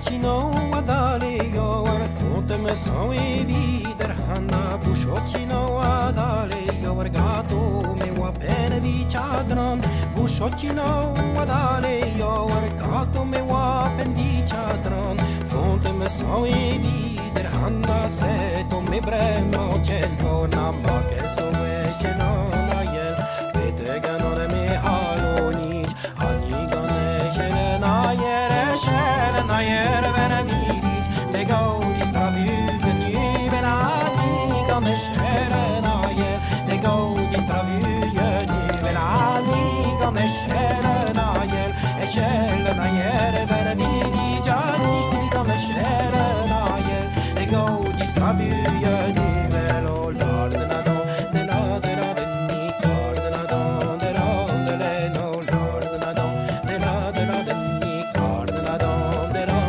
Busciocino guadale io fonte me so e vider hanna busciocino guadale io gato me wa bene vicadron busciocino guadale io gato me wa ben vicadron fonte me so e vider hanna se to me bremo cento na ma che so esce no na yel vete ganore me halonich ani gane shele na yere shele na yere venedich de go di stravugen i venani gane shele na yere de go di stravugen i venani gane shele na yere e shele na yere venedich ani gane shele na yere de go di stravugen i velo lardna do de na de na de ni cardna do de na de le no lardna do de na de ni cardna do de na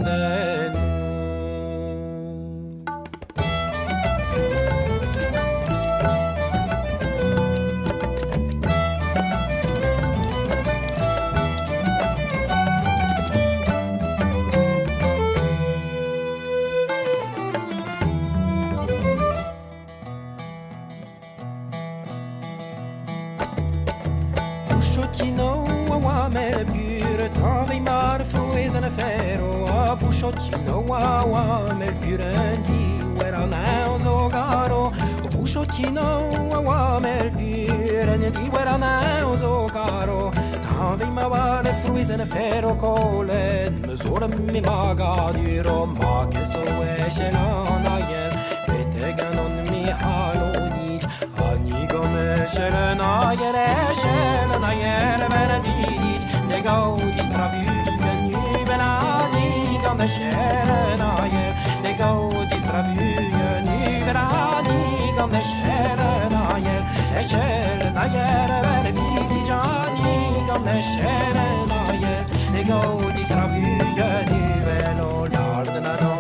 de no. Busciocino wa mele pure tavi mar frues an afero a busciocino wa mele pure di wera naus o garo busciocino wa mele pure di wera naus o garo tavi mar frues an afero cole mesura mi maga duro ma che so esce na yel vete ganon mi haloni ani gome shele na yere venedich de go di stravugen i venani gome shele na yere de go di stravugen i venani gome shele na yere e shele na yere venedich ani gome shele na yere de go di stravugen i velo lardna do